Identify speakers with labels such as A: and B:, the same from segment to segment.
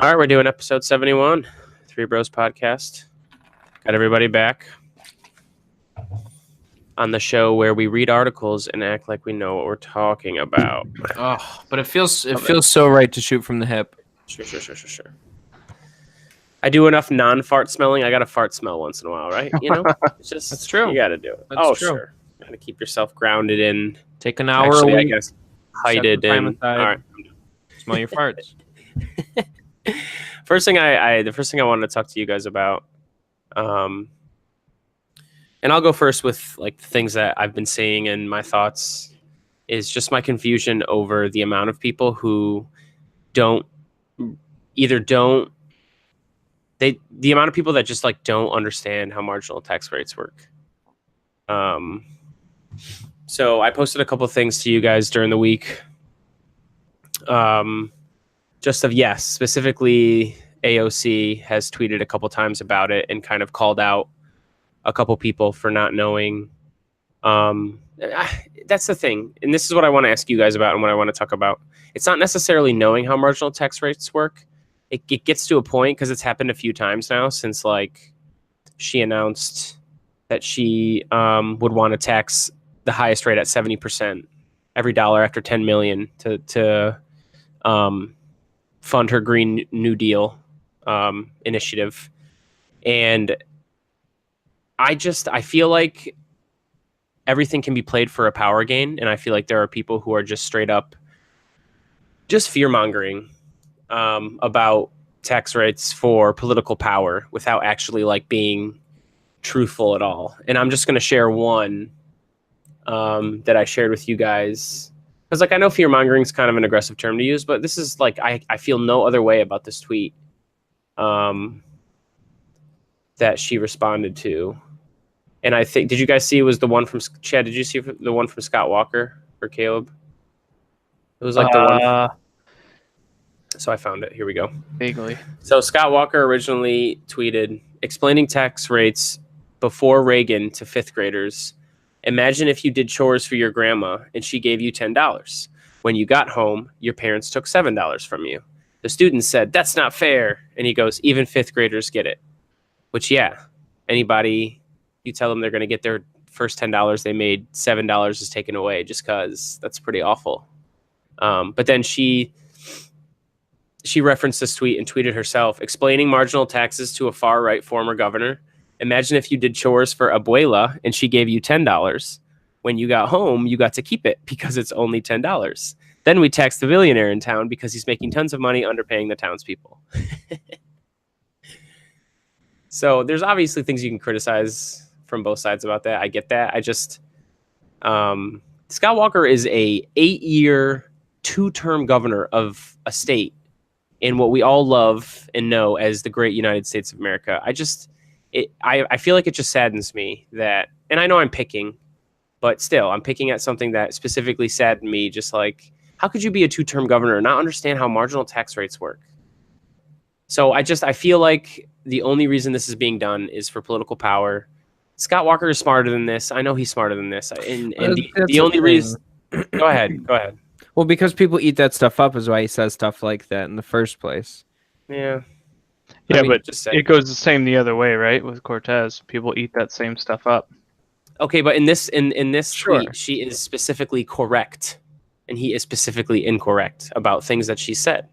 A: All right, we're doing episode 71, Three Bros Podcast. Got everybody back on the show where we read articles and act like we know what we're talking about.
B: Oh, but it feels so right to shoot from the hip.
A: Sure. I do enough non-fart smelling. I got to fart smell once in a while, right? You know, it's just
B: That's true.
A: You got to do it.
B: That's true.
A: Sure. Got to keep yourself grounded in.
B: Take an hour
A: Actually,
B: a
A: I
B: week.
A: guess hided in. All right.
B: Smell your farts.
A: The first thing I wanted to talk to you guys about, and I'll go first with like the things that I've been seeing and my thoughts, is just my confusion over the amount of people who the amount of people that just like don't understand how marginal tax rates work. So I posted a couple of things to you guys during the week. Specifically AOC has tweeted a couple times about it and kind of called out a couple people for not knowing. That's the thing. And this is what I want to ask you guys about and what I want to talk about. It's not necessarily knowing how marginal tax rates work. It gets to a point, because it's happened a few times now since like she announced that she would want to tax the highest rate at 70% every dollar after 10 million to fund her Green New Deal initiative. And I feel like everything can be played for a power gain. And I feel like there are people who are just straight up just fear-mongering about tax rates for political power without actually like being truthful at all. And I'm just going to share one that I shared with you guys. Because like I know fear-mongering is kind of an aggressive term to use, but this is like I feel no other way about this tweet that she responded to. And I think, did you guys see it was the one from Chad? Did you see the one from Scott Walker or Caleb? It was like the one. So I found it. Here we go.
B: Vaguely.
A: So Scott Walker originally tweeted, explaining tax rates before Reagan to fifth graders. Imagine if you did chores for your grandma and she gave you $10. When you got home, your parents took $7 from you. The student said, that's not fair. And he goes, even fifth graders get it. Which, yeah, anybody, you tell them they're going to get their first $10 they made, $7 is taken away just because that's pretty awful. But then she referenced this tweet and tweeted herself, explaining marginal taxes to a far-right former governor. Imagine if you did chores for Abuela and she gave you $10. When you got home, you got to keep it because it's only $10. Then we taxed the billionaire in town because he's making tons of money underpaying the townspeople. So there's obviously things you can criticize from both sides about that. I get that. I just Scott Walker is a 8-year, 2-term governor of a state in what we all love and know as the great United States of America. I feel like it just saddens me that, and I know I'm picking, but still, I'm picking at something that specifically saddened me. Just like, how could you be a 2-term governor and not understand how marginal tax rates work? So I feel like the only reason this is being done is for political power. Scott Walker is smarter than this. I know he's smarter than this. And the only reason, go ahead.
B: Well, because people eat that stuff up is why he says stuff like that in the first place.
A: Yeah.
C: Yeah, but it goes the same the other way, right? With Cortez, people eat that same stuff up.
A: Okay, but in this
B: Sure.
A: tweet, she is specifically correct, and he is specifically incorrect about things that she said.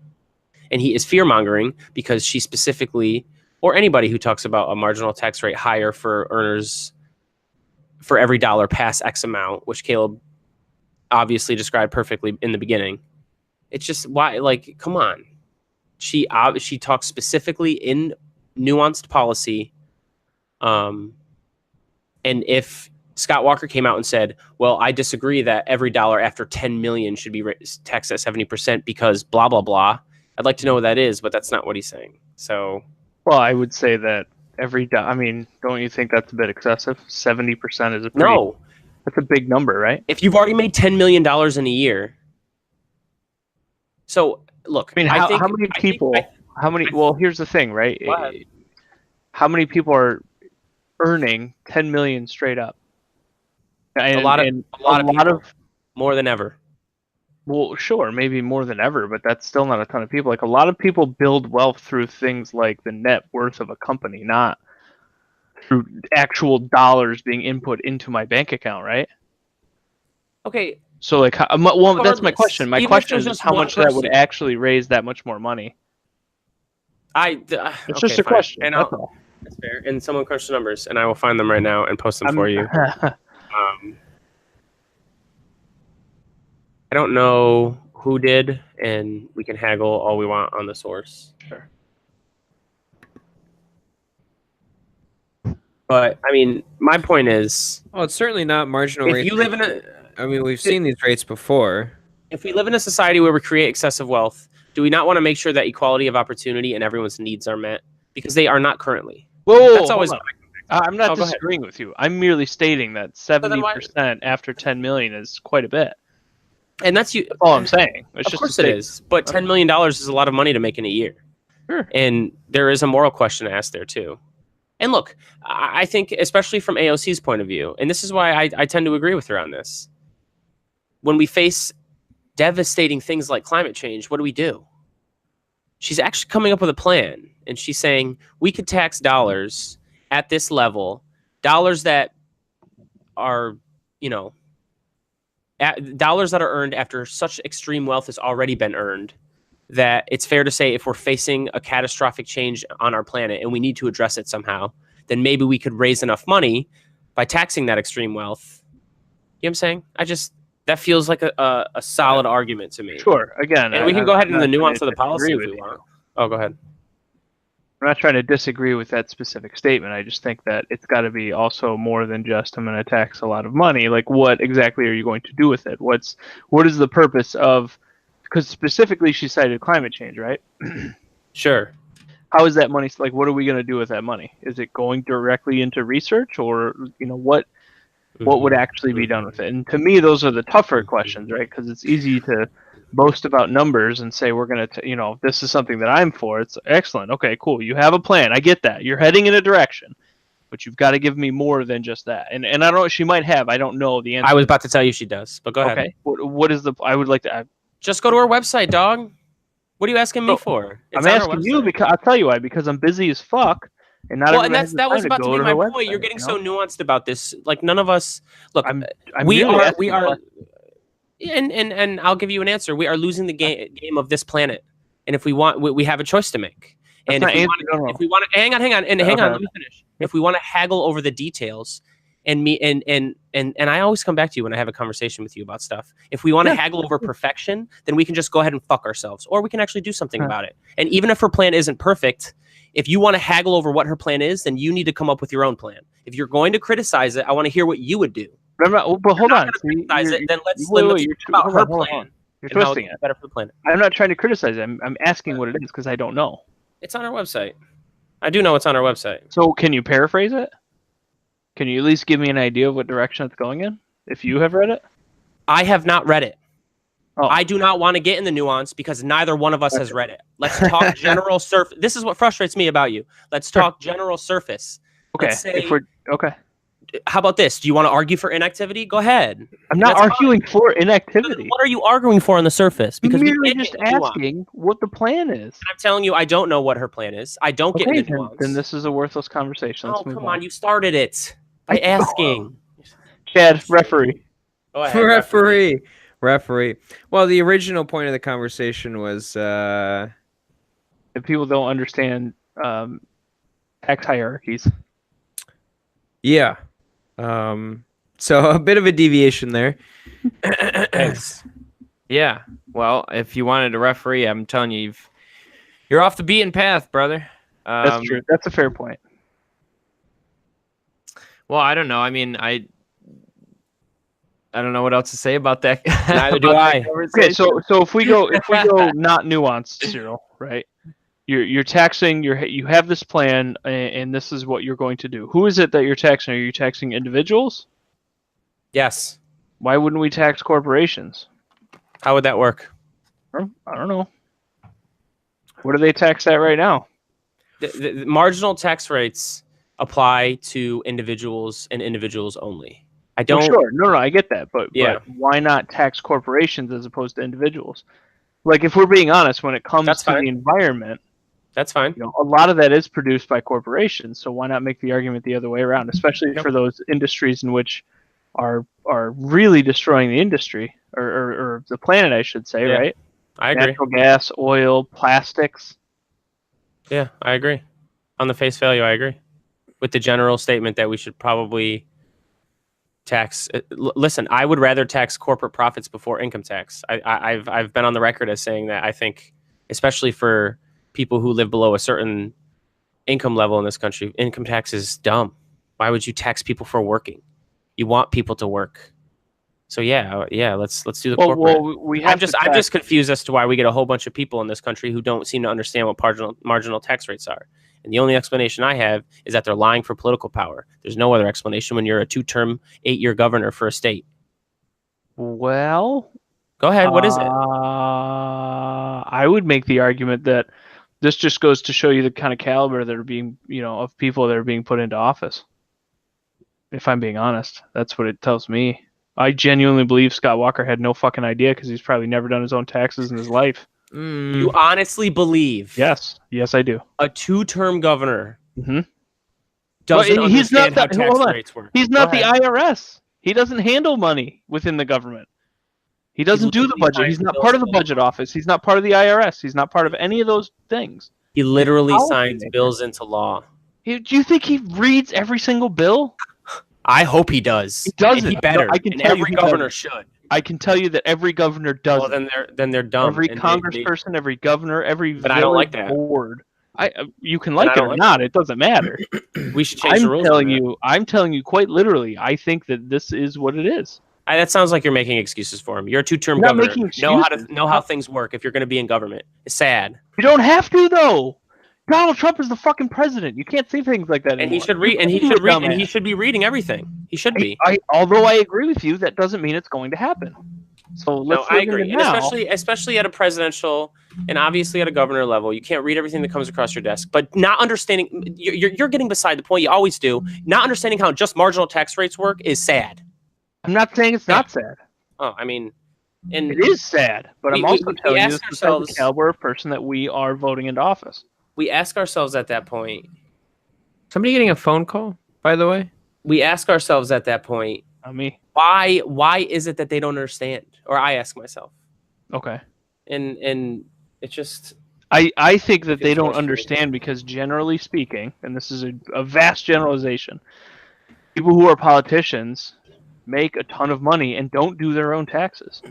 A: And he is fear-mongering because she specifically, or anybody who talks about a marginal tax rate higher for earners for every dollar past X amount, which Caleb obviously described perfectly in the beginning. It's just, why, like, come on. She talks specifically in nuanced policy. And if Scott Walker came out and said, well, I disagree that every dollar after 10 million should be taxed at 70% because blah, blah, blah, I'd like to know what that is, but that's not what he's saying. So,
C: well, I would say that don't you think that's a bit excessive? 70% is that's a big number, right?
A: If you've already made $10 million in a year. So, look,
C: how many people, well, here's the thing, right? How many people are earning 10 million straight up?
A: And a lot of people, more than ever.
C: Well, sure, maybe more than ever, but that's still not a ton of people. Like a lot of people build wealth through things like the net worth of a company, not through actual dollars being input into my bank account, right?
A: Okay.
C: So like, well, that's my
A: Regardless,
C: question. My
A: even if
C: question
A: there's
C: is
A: just
C: how
A: one
C: much that would
A: person,
C: actually raise that much more money. It's
A: okay,
C: just a
A: fine.
C: question.
A: And
C: That's all.
A: that's fair. And someone crunch the numbers, and I will find them right now and post them for you. I don't know who did, and we can haggle all we want on the source.
C: Sure.
A: But I mean, my point is,
B: Well, it's certainly not marginal
A: if
B: rates.
A: you live in a,
B: I mean, we've seen these rates before.
A: if we live in a society where we create excessive wealth, do we not want to make sure that equality of opportunity and everyone's needs are met? Because they are not currently.
C: Whoa,
A: That's always.
C: I'm not
A: Oh, go ahead.
C: disagreeing with you. I'm merely stating that 70% after 10 million is quite a bit.
A: And that's you.
C: That's all I'm saying. It's
A: Of
C: just
A: course it is. But $10 million is a lot of money to make in a year.
C: Sure.
A: And there is a moral question to ask there too. And look, I think, especially from AOC's point of view, and this is why I tend to agree with her on this. When we face devastating things like climate change, what do? She's actually coming up with a plan. And she's saying we could tax dollars at this level, dollars that are, dollars that are earned after such extreme wealth has already been earned, that it's fair to say if we're facing a catastrophic change on our planet and we need to address it somehow, then maybe we could raise enough money by taxing that extreme wealth. You know what I'm saying? That feels like a solid argument to me.
C: Sure. Again,
A: and we can go ahead into the nuance of the policy if we want. Oh, go ahead.
C: I'm not trying to disagree with that specific statement. I just think that it's got to be also more than just I'm going to tax a lot of money. Like, what exactly are you going to do with it? What is the purpose of? Because specifically, she cited climate change, right?
A: Sure.
C: How is that money? Like, what are we going to do with that money? Is it going directly into research, or what would actually be done with it? And to me, those are the tougher questions, right? Because it's easy to boast about numbers and say we're going to, this is something that I'm for. It's excellent. Okay, cool. You have a plan. I get that. You're heading in a direction, but you've got to give me more than just that. And I don't know. She might have. I don't know the answer.
A: I was about to tell you she does, but go ahead.
C: Okay. What is I would like to.
A: Just go to her website, dog. What are you asking me for?
C: I'm asking you because I'll tell you why. Because I'm busy as fuck. And not
A: that was about to be my point. You're getting so nuanced about this. Like none of us. Look, we are. And I'll give you an answer. We are losing the game of this planet, and if we want, we have a choice to make. And if we want to, hang on, let me finish. If we want to haggle over the details, and I always come back to you when I have a conversation with you about stuff. If we want to haggle over perfection, then we can just go ahead and fuck ourselves, or we can actually do something about it. And even if her plan isn't perfect, if you want to haggle over what her plan is, then you need to come up with your own plan. If you're going to criticize it, I want to hear what you would do.
C: But hold on.
A: Then let's talk about her plan.
C: You're twisting it.
A: Better for the planet.
C: I'm not trying to criticize it. I'm asking what it is because I don't know.
A: It's on our website. I do know it's on our website.
C: So can you paraphrase it? Can you at least give me an idea of what direction it's going in? If you have read it?
A: I have not read it.
C: Oh.
A: I do not want to get in the nuance because neither one of us has read it. Let's talk general surface. This is what frustrates me about you. Let's talk general surface.
C: Okay. Okay.
A: How about this? Do you want to argue for inactivity? Go ahead.
C: I'm not arguing for inactivity.
A: What are you arguing for on the surface? Because
C: I'm merely just asking what the plan is.
A: And I'm telling you, I don't know what her plan is. I don't get into nuance.
C: Then this is a worthless conversation. Let's
A: come on. You started it by asking.
C: Chad, referee.
A: Go ahead,
B: referee. Well, the original point of the conversation was
C: if people don't understand tax hierarchies.
B: Yeah. So a bit of a deviation there.
A: Thanks.
B: Yeah. Well, if you wanted to referee, I'm telling you, you're off the beaten path, brother.
C: That's true. That's a fair point.
B: Well, I don't know. I mean, I don't know what else to say about that.
A: Neither do I.
C: Okay, so if we go not nuanced, Cyril, right? You're taxing. You have this plan, and this is what you're going to do. Who is it that you're taxing? Are you taxing individuals?
A: Yes.
C: Why wouldn't we tax corporations?
A: How would that work?
C: I don't know. What do they tax at right now?
A: The marginal tax rates apply to individuals and individuals only. I don't.
C: Sure, no, I get that, but
A: Yeah.
C: but why not tax corporations as opposed to individuals? Like, if we're being honest, when it comes
A: That's
C: to
A: fine.
C: the environment,
A: That's fine.
C: a lot of that is produced by corporations. So why not make the argument the other way around, especially for those industries in which are really destroying the industry or the planet, I should say, right?
A: I agree.
C: Natural gas, oil, plastics.
A: Yeah, I agree. On the face value, I agree with the general statement that we should probably tax. Listen, I would rather tax corporate profits before income tax. I've been on the record as saying that I think, especially for people who live below a certain income level in this country, income tax is dumb. Why would you tax people for working? You want people to work. So yeah, let's do the corporate.
C: Well, we have
A: I'm just confused as to why we get a whole bunch of people in this country who don't seem to understand what marginal tax rates are. And the only explanation I have is that they're lying for political power. There's no other explanation when you're a 2-term, 8-year governor for a state.
C: Well,
A: go ahead. What is it?
C: I would make the argument that this just goes to show you the kind of caliber that are being, of people that are being put into office. If I'm being honest, that's what it tells me. I genuinely believe Scott Walker had no fucking idea because he's probably never done his own taxes in his life.
A: You honestly believe?
C: Yes, I do.
A: A 2-term governor
C: doesn't
A: understand how tax rates work.
C: He's not the IRS. He doesn't handle money within the government. He doesn't do the budget. He's not part of the budget office. He's not part of the IRS. He's not part of any of those things.
A: He literally signs bills into law.
C: Do you think he reads every single bill?
A: I hope he does.
C: He doesn't.
A: He better.
C: No, I can tell
A: every governor should.
C: I can tell you that every governor does.
A: Well, then they're dumb.
C: Every congressperson, every governor, every
A: but I don't like that.
C: board. You can like it or not. It doesn't matter.
A: We should change the rules.
C: I'm telling you quite literally. I think that this is what it is.
A: That sounds like you're making excuses for him. You're a 2-term governor. Know how things work if you're going to be in government. It's sad.
C: You don't have to though. Donald Trump is the fucking president. You can't say things like that anymore.
A: And he should read. And he should be reading everything. He should be.
C: Although I agree with you, that doesn't mean it's going to happen. So let's
A: I agree. And especially at a presidential and obviously at a governor level, you can't read everything that comes across your desk. But not understanding, you're getting beside the point. You always do. Not understanding how just marginal tax rates work is sad.
C: I'm not saying it's not sad.
A: Oh, I mean, and
C: it is sad. But I'm also telling you this is the caliber of person that we are voting into office.
A: We ask ourselves at that point.
B: Somebody getting a phone call, by the way?
A: We ask ourselves at that point.
C: Not me.
A: Why is it that they don't understand? Or I ask myself.
C: Okay.
A: And it's just.
C: I think that they don't understand because generally speaking, and this is a vast generalization, people who are politicians make a ton of money and don't do their own taxes.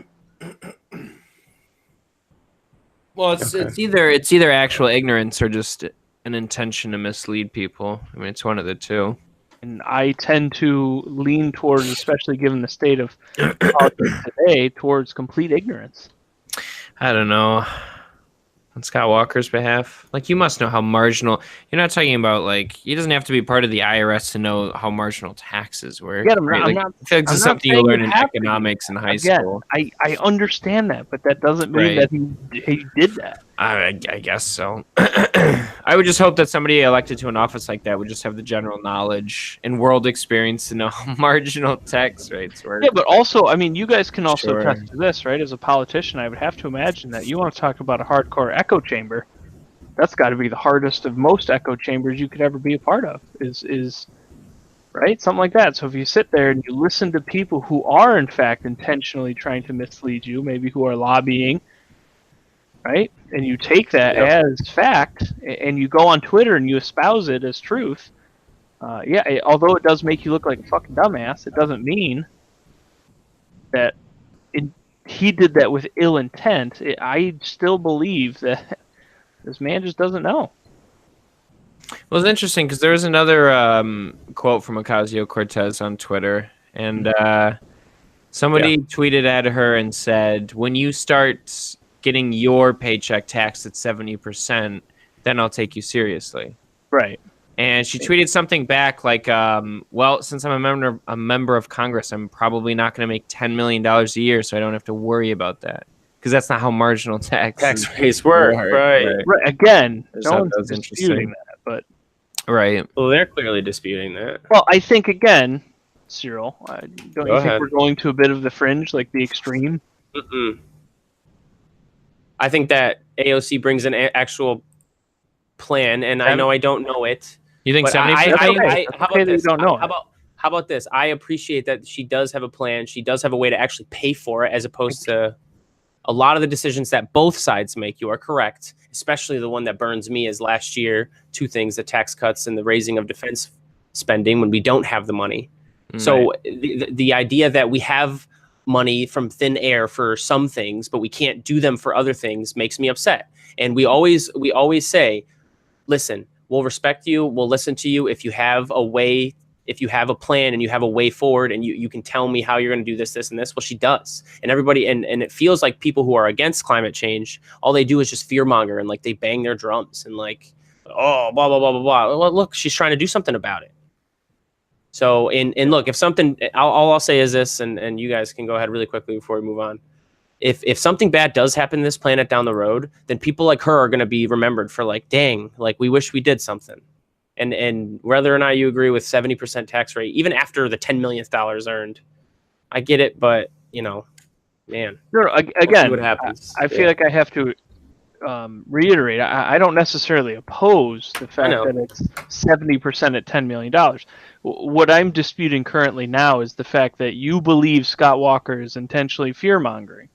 B: Well, it's either actual ignorance or just an intention to mislead people. I mean, it's one of the two.
C: And I tend to lean towards, especially given the state of politics today, towards complete ignorance.
B: I don't know. On Scott Walker's behalf, like, you must know how marginal. You're not talking about, like, he doesn't have to be part of the IRS to know how marginal taxes work.
C: Yeah,
B: right? I feel like this is something you learn in economics in high school.
C: I understand that, but that doesn't mean that he did that.
B: I guess so. I would just hope that somebody elected to an office like that would just have the general knowledge and world experience to know how marginal tax rates work.
C: Yeah, but also, I mean, you guys can also attest to this, right? As a politician, I would have to imagine that you want to talk about a hardcore echo chamber. That's got to be the hardest of most echo chambers you could ever be a part of. Is right? Something like that. So if you sit there and you listen to people who are, in fact, intentionally trying to mislead you, maybe who are lobbying, right? And you take that as fact, and you go on Twitter and you espouse it as truth. Although it does make you look like a fucking dumbass, it doesn't mean that he did that with ill intent. I still believe that this man just doesn't know.
B: Well, it's interesting because there was another quote from Ocasio-Cortez on Twitter, and somebody tweeted at her and said, "When you start getting your paycheck taxed at 70%, then I'll take you seriously."
C: Right.
B: And she tweeted something back like, well, since I'm a member of Congress, I'm probably not going to make $10 million a year, so I don't have to worry about that. Because that's not how marginal tax
A: rates work. Right.
C: Again, no one's disputing that, but...
B: Right.
A: Well, they're clearly disputing that.
C: Well, I think, again, Cyril. Don't
A: Go
C: you think
A: ahead.
C: we're going to a bit of the fringe, like the extreme?
A: Mm-mm. I think that AOC brings an actual plan, and I know I don't know it.
B: You think
A: But
B: 70%?
C: That's okay.
A: how
C: Okay
A: about
C: that you
A: this?
C: don't know it.
A: How about this? I appreciate that she does have a plan. She does have a way to actually pay for it, as opposed to a lot of the decisions that both sides make. You are correct, especially the one that burns me is last year. Two things: the tax cuts and the raising of defense spending when we don't have the money.
B: Right.
A: So the idea that we have money from thin air for some things, but we can't do them for other things makes me upset. And we always say, listen, we'll respect you, we'll listen to you if you have a way, if you have a plan and you have a way forward, and you can tell me how you're going to do this, this, and this. Well, she does. And everybody, and it feels like people who are against climate change, all they do is just fear monger, and like they bang their drums and like, oh, blah, blah, blah, blah, blah. Well, look, she's trying to do something about it. So, and look, if something, all I'll say is this, and you guys can go ahead really quickly before we move on. If something bad does happen to this planet down the road, then people like her are going to be remembered for like, dang, like we wish we did something. And whether or not you agree with 70% tax rate, even after the $10 million earned, I get it, but you know, man,
C: No,
A: we'll see
C: again,
A: what happens.
C: I feel like I have to reiterate. I don't necessarily oppose the fact that it's 70% at $10 million. What I'm disputing currently now is the fact that you believe Scott Walker is intentionally fear-mongering.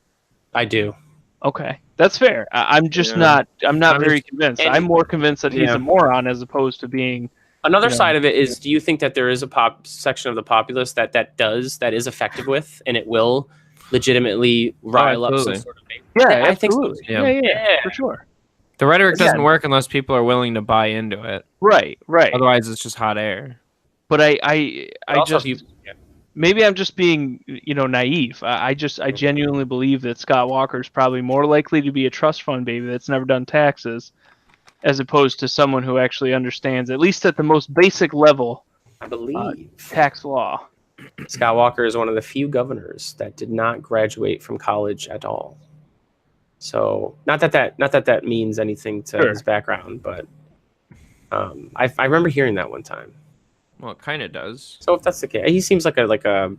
A: I do.
C: Okay, that's fair. I'm just not. I'm not very convinced. I'm more convinced that he's a moron as opposed to being.
A: Another side of it is: do you think that there is a section of the populace that is effective with, and it will legitimately rile up some sort of?
C: Yeah,
A: I think so.
C: Yeah, for sure.
B: The rhetoric doesn't work unless people are willing to buy into it.
C: Right.
B: Otherwise, it's just hot air.
C: But I just maybe I'm just being naive. I genuinely believe that Scott Walker is probably more likely to be a trust fund baby that's never done taxes, as opposed to someone who actually understands, at least at the most basic level,
A: I believe
C: tax law.
A: Scott Walker is one of the few governors that did not graduate from college at all. So not that that means anything to his background, but I remember hearing that one time.
B: Well, it kind of does.
A: So if that's the case, he seems like a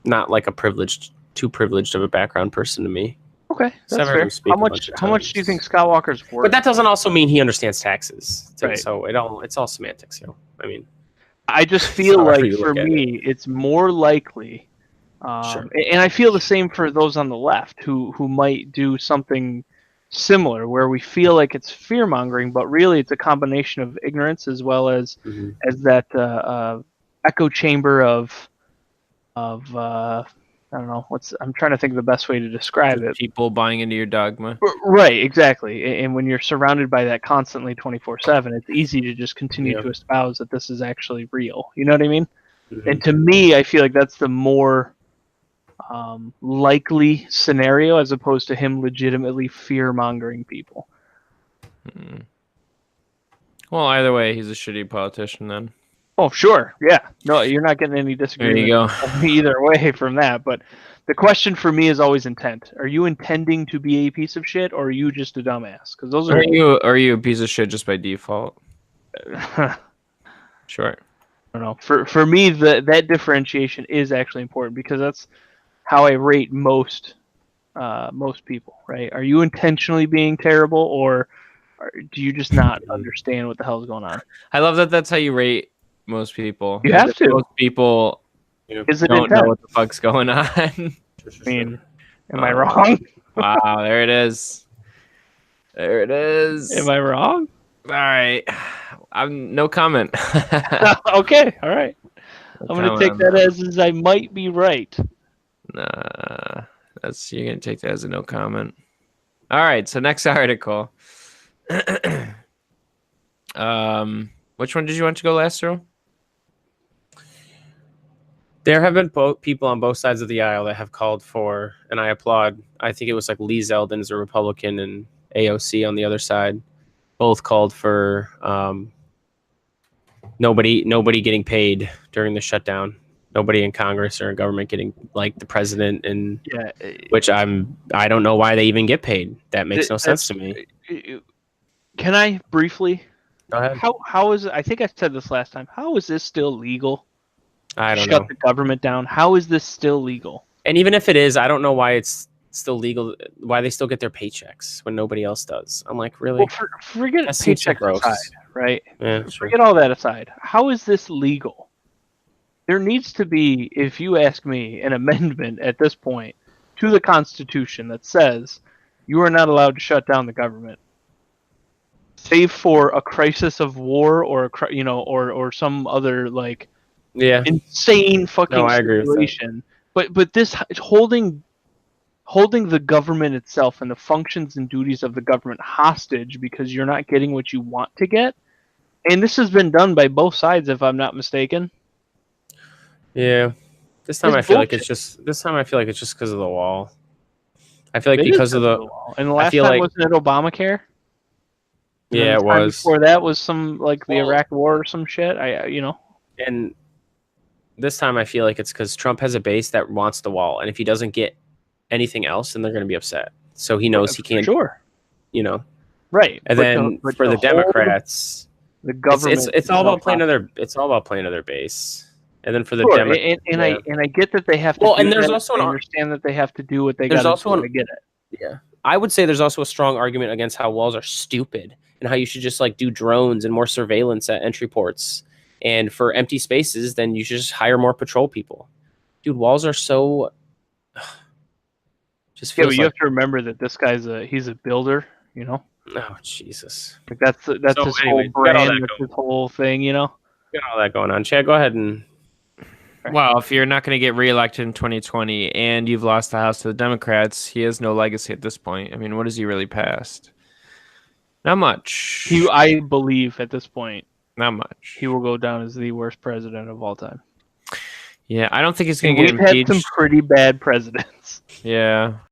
A: not like a too privileged of a background person to me.
C: Okay, that's fair. How much do you think Scott Walker's worth?
A: But that doesn't also mean he understands taxes.
C: Right.
A: So it's all semantics, I mean,
C: I just feel like for me, it's more likely, and I feel the same for those on the left who might do something similar, where we feel like it's fear mongering, but really it's a combination of ignorance as well as that echo chamber of I don't know I'm trying to think of the best way to describe it.
B: People buying into your dogma.
C: Right, exactly. And when you're surrounded by that constantly 24/7, it's easy to just continue to espouse that this is actually real. You know what I mean? Mm-hmm. And to me, I feel like that's the more likely scenario, as opposed to him legitimately fear-mongering people.
B: Hmm. Well, either way, he's a shitty politician then.
C: Oh, sure. Yeah. No, you're not getting any disagreement.
B: There you go.
C: Either way from that. But the question for me is always intent. Are you intending to be a piece of shit, or are you just a dumbass? Because those are
B: you a piece of shit just by default? Sure.
C: I don't know. For me, that differentiation is actually important, because that's how I rate most people. Right? Are you intentionally being terrible, or do you just not understand what the hell is going on?
B: I love that. That's how you rate most people.
C: You have to.
B: Most people don't know what the fuck's going on. I
C: mean, am I wrong?
B: Wow, there it is. There it is.
C: Am I wrong?
B: All right. I'm no comment.
C: Okay, all right. I'm going to take that as I might be right.
B: Nah, you're going to take that as a no comment. All right, so next article. Which one did you want to go last, Cyril?
A: There have been people on both sides of the aisle that have called for, and I applaud, I think it was like Lee Zeldin is a Republican and AOC on the other side, both called for nobody getting paid during the shutdown. Nobody in Congress or in government getting, like the president, and which I don't know why they even get paid. That makes no sense to me.
C: Can I briefly?
A: Go ahead.
C: How is it? I think I said this last time. How is this still legal?
A: I don't
C: shut
A: know.
C: the government down. How is this still legal?
A: And even if it is, I don't know why it's still legal. Why they still get their paychecks when nobody else does? I'm like, really?
C: Well, forget
A: That seems so
C: paychecks
A: gross.
C: aside, right?
A: Yeah, sure.
C: Forget all that aside. How is this legal? There needs to be, if you ask me, an amendment at this point to the Constitution that says you are not allowed to shut down the government, save for a crisis of war or or some other like
A: Yeah.
C: insane fucking
A: No, I agree with that.
C: situation. But this holding the government itself and the functions and duties of the government hostage because you're not getting what you want to get, and this has been done by both sides, if I'm not mistaken.
A: Yeah. This time
C: It's
A: I feel like
C: bullshit.
A: it's just. This time I feel like it's just because of the wall. I feel like
C: It is
A: because of the.
C: wall. And the
A: I
C: last
A: feel
C: time
A: like.
C: wasn't it Obamacare? And then
A: Yeah,
C: the
A: it
C: time
A: was.
C: before that was some like the
A: Well,
C: Iraq War or some shit.
A: and this time I feel like it's because Trump has a base that wants the wall, and if he doesn't get anything else, then they're going to be upset. So he knows he
C: for
A: can't.
C: sure. Right.
A: And then for the Democrats,
C: the government,
A: it's all about playing to their. It's all about playing to their base. And then for the
C: sure.
A: Democrats,
C: And I get that they have to.
A: Well,
C: do
A: and there's
C: that.
A: also
C: I
A: an
C: understand that they have to do what they got
A: there's
C: to
A: also
C: do.
A: an
C: I get it.
A: yeah. I would say there's also a strong argument against how walls are stupid and how you should just like do drones and more surveillance at entry ports. And for empty spaces, then you should just hire more patrol people. Dude, walls are so just
C: Yeah,
A: feels
C: but you
A: like
C: have to remember that this guy's he's a builder.
A: oh Jesus.
C: Like that's
A: So
C: his
A: anyway,
C: whole
A: got all
C: brand.
A: that
C: That's
A: going.
C: his whole thing.
A: Got all that going on. Chad, go ahead and
B: Well, if you're not going to get reelected in 2020 and you've lost the House to the Democrats, he has no legacy at this point. I mean, what has he really passed? Not much.
C: I believe at this point
B: Not much.
C: he will go down as the worst president of all time.
B: Yeah, I don't think he's going to
C: We've
B: get
C: had
B: impeached.
C: some pretty bad presidents.
B: Yeah,